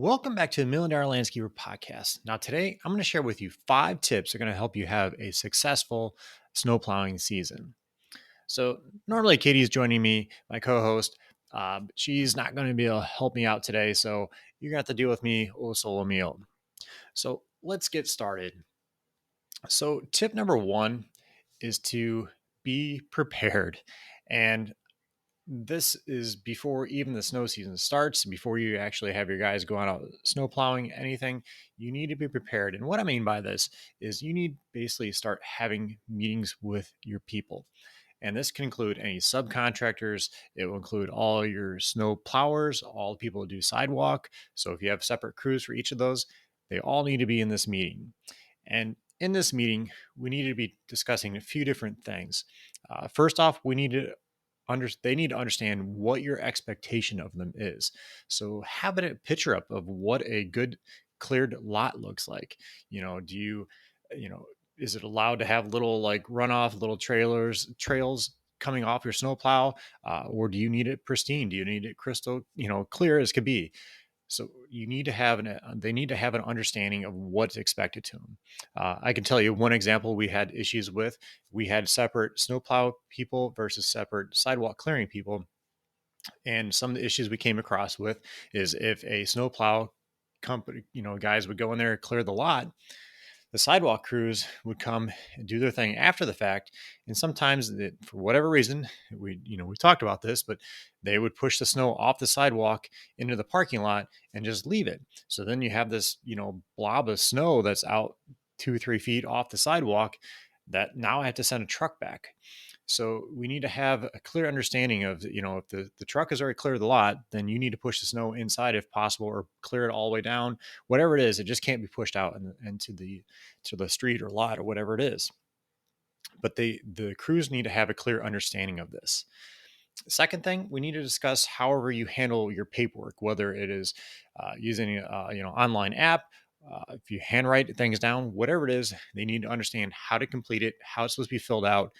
Welcome back to the Million Dollar Landscaper Podcast. Now, today I'm going to share with you 5 tips that are going to help you have a successful snow plowing season. So, normally Katie's joining me, my co host. She's not going to be able to help me out today. So, you're going to have to deal with me, solo meal. So, let's get started. So, tip number one is to be prepared. And this is before even the snow season starts, before you actually have your guys going out snow plowing anything. You need to be prepared. And what I mean by this is you need basically start having meetings with your people. And this can include any subcontractors. It will include all your snow plowers, all the people who do sidewalk. So if you have separate crews for each of those, they all need to be in this meeting. And in this meeting, we need to be discussing a few different things. First off, they need to understand what your expectation of them is. So have a picture up of what a good cleared lot looks like. Do you know, is it allowed to have little like runoff, little trails coming off your snowplow, or do you need it pristine? Do you need it crystal, clear as could be? So you need to have they need to have an understanding of what's expected to them. I can tell you one example we had issues with. We had separate snowplow people versus separate sidewalk clearing people. And some of the issues we came across with is if a snowplow company, guys would go in there, clear the lot, the sidewalk crews would come and do their thing after the fact. And sometimes for whatever reason, we talked about this, but they would push the snow off the sidewalk into the parking lot and just leave it. So then you have this, blob of snow that's out 2 or 3 feet off the sidewalk that now I have to send a truck back. So we need to have a clear understanding of, if the truck has already cleared the lot, then you need to push the snow inside if possible, or clear it all the way down. Whatever it is, it just can't be pushed out into the street or lot or whatever it is. But the crews need to have a clear understanding of this. Second thing, we need to discuss however you handle your paperwork, whether it is using online app, if you handwrite things down, whatever it is, they need to understand how to complete it, how it's supposed to be filled out,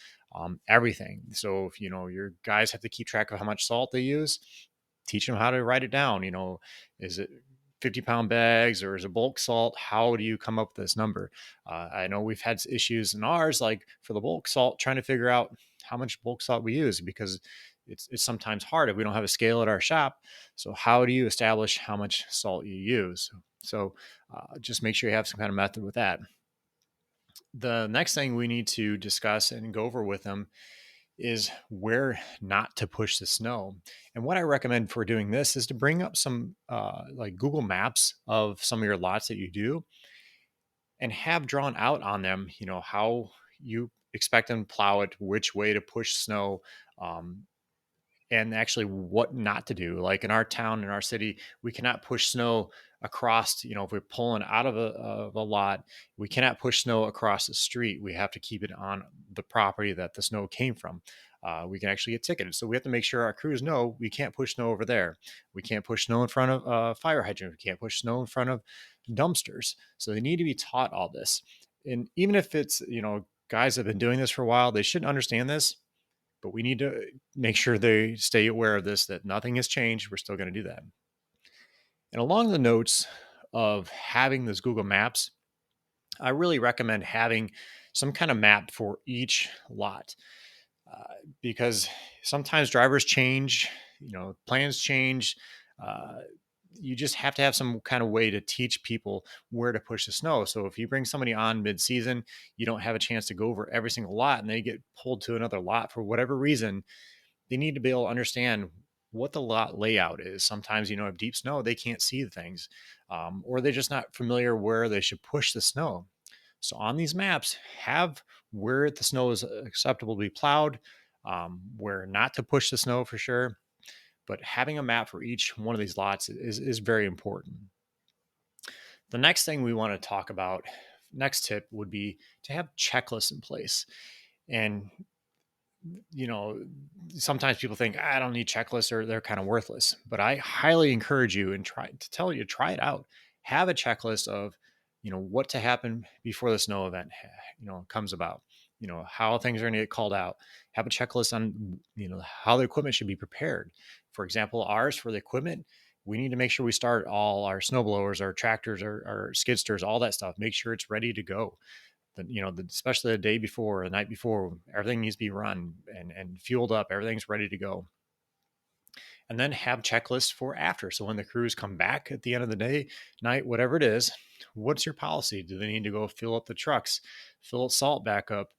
everything. So if your guys have to keep track of how much salt they use, teach them how to write it down. Is it 50-pound bags or is it bulk salt? How do you come up with this number? I know we've had issues in ours, like for the bulk salt, trying to figure out how much bulk salt we use because it's sometimes hard if we don't have a scale at our shop. So how do you establish how much salt you use? So just make sure you have some kind of method with that. The next thing we need to discuss and go over with them is where not to push the snow. And what I recommend for doing this is to bring up some like Google Maps of some of your lots that you do and have drawn out on them, how you expect them to plow it, which way to push snow, um, and actually what not to do. Like in our town, in our city, we cannot push snow across, if we're pulling out of a lot, we cannot push snow across the street. We have to keep it on the property that the snow came from. We can actually get ticketed. So we have to make sure our crews know we can't push snow over there. We can't push snow in front of fire hydrants. We can't push snow in front of dumpsters. So they need to be taught all this. And even if it's, guys have been doing this for a while, they should understand this, but we need to make sure they stay aware of this, that nothing has changed. We're still going to do that. And along the notes of having this Google Maps, I really recommend having some kind of map for each lot, because sometimes drivers change, plans change. Uh, you just have to have some kind of way to teach people where to push the snow. So if you bring somebody on mid-season, you don't have a chance to go over every single lot and they get pulled to another lot for whatever reason. They need to be able to understand what the lot layout is. Sometimes, if deep snow, they can't see the things, or they're just not familiar where they should push the snow. So on these maps, have where the snow is acceptable to be plowed, where not to push the snow for sure. But having a map for each one of these lots is very important. The next thing we want to talk about, next tip would be to have checklists in place. And you know, sometimes people think I don't need checklists or they're kind of worthless, but I highly encourage you and try it out. Have a checklist of, what to happen before the snow event, comes about, how things are going to get called out. Have a checklist on, how the equipment should be prepared. For example, ours for the equipment, we need to make sure we start all our snow blowers, our tractors, our skidsters, all that stuff. Make sure it's ready to go. Especially the day before, the night before, everything needs to be run and fueled up. Everything's ready to go. And then have checklists for after. So when the crews come back at the end of the day, night, whatever it is, what's your policy? Do they need to go fill up the trucks, fill salt back up,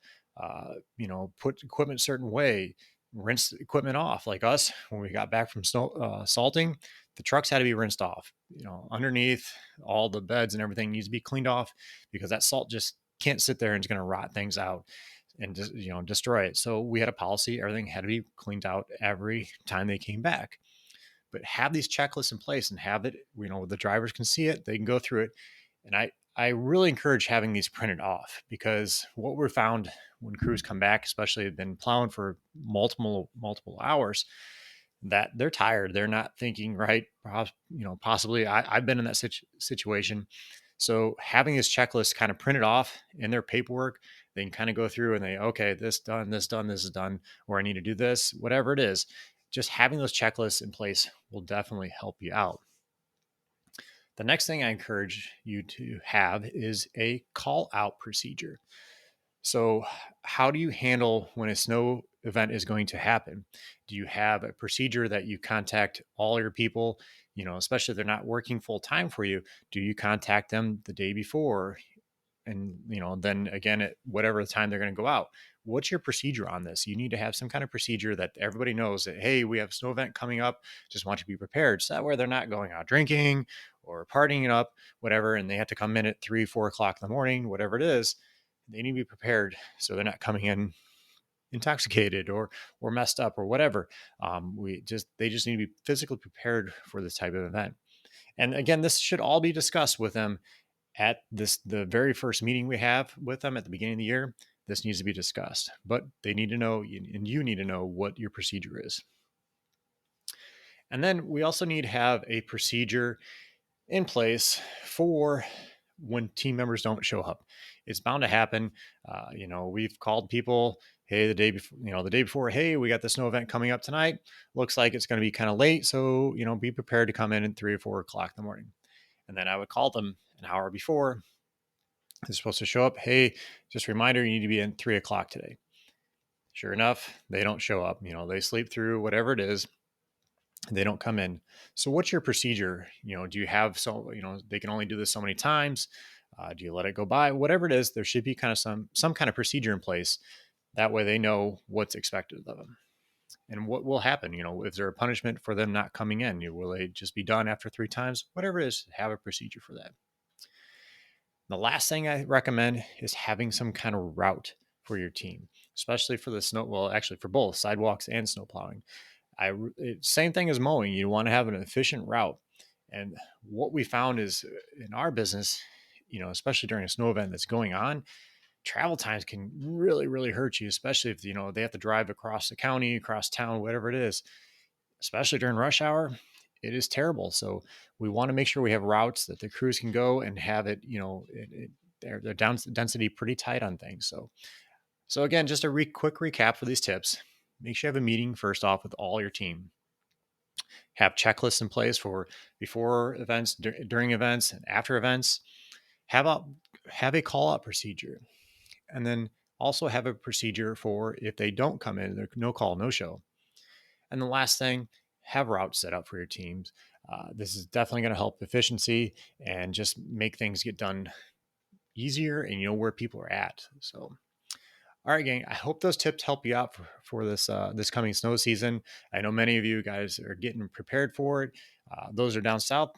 put equipment a certain way, rinse the equipment off? Like us, when we got back from snow salting, the trucks had to be rinsed off. Underneath, all the beds and everything needs to be cleaned off because that salt just can't sit there and it's going to rot things out and just destroy it. So we had a policy; everything had to be cleaned out every time they came back. But have these checklists in place and have it, the drivers can see it, they can go through it. And I really encourage having these printed off, because what we're found when crews come back, especially have been plowing for multiple hours, that they're tired. They're not thinking right. Possibly I've been in that situation. So having this checklist kind of printed off in their paperwork, they can kind of go through and okay, this done, this done, this is done, or I need to do this, whatever it is. Just having those checklists in place will definitely help you out. The next thing I encourage you to have is a call out procedure. So, how do you handle when a snow event is going to happen? Do you have a procedure that you contact all your people, especially if they're not working full time for you? Do you contact them the day before? And then again at whatever time they're going to go out, what's your procedure on this? You need to have some kind of procedure that everybody knows that, hey, we have a snow event coming up, just want you to be prepared, so that way they're not going out drinking or partying it up, whatever, and they have to come in at 3-4 o'clock in the morning, whatever it is. They need to be prepared so they're not coming in intoxicated or messed up or whatever. They just need to be physically prepared for this type of event. And again, this should all be discussed with them at the very first meeting we have with them at the beginning of the year. This needs to be discussed, but they need to know, and you need to know what your procedure is. And then we also need to have a procedure in place for when team members don't show up. It's bound to happen. We've called people, hey, the day before, hey, we got the snow event coming up tonight. Looks like it's going to be kind of late, so be prepared to come in at 3 or 4 o'clock in the morning. And then I would call them an hour before. They're supposed to show up. Hey, just a reminder, you need to be in 3 o'clock today. Sure enough, they don't show up. They sleep through whatever it is. They don't come in. So what's your procedure? Do you have they can only do this so many times? Do you let it go by? Whatever it is, there should be kind of some kind of procedure in place. That way they know what's expected of them. And what will happen? Is there a punishment for them not coming in? Will they just be done after 3 times? Whatever it is, have a procedure for that. The last thing I recommend is having some kind of route for your team, especially for the snow. Well, actually, for both sidewalks and snow plowing. Same thing as mowing. You want to have an efficient route. And what we found is in our business, especially during a snow event that's going on, travel times can really, really hurt you, especially if, they have to drive across the county, across town, whatever it is, especially during rush hour. It is terrible. So we want to make sure we have routes that the crews can go and have it, their density pretty tight on things. So again, just a quick recap for these tips. Make sure you have a meeting first off with all your team. Have checklists in place for before events, during events, and after events. Have a call out procedure, and then also have a procedure for if they don't come in, no call, no show. And the last thing, have routes set up for your teams. This is definitely going to help efficiency and just make things get done easier, and where people are at. So, all right, gang. I hope those tips help you out for this coming snow season. I know many of you guys are getting prepared for it. Those are down south.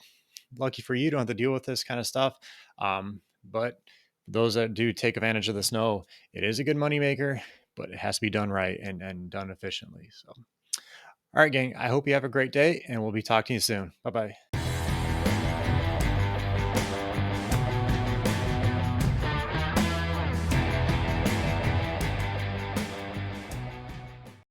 Lucky for you, don't have to deal with this kind of stuff. But those that do take advantage of the snow, it is a good moneymaker, but it has to be done right and done efficiently. So, all right, gang. I hope you have a great day, and we'll be talking to you soon. Bye bye.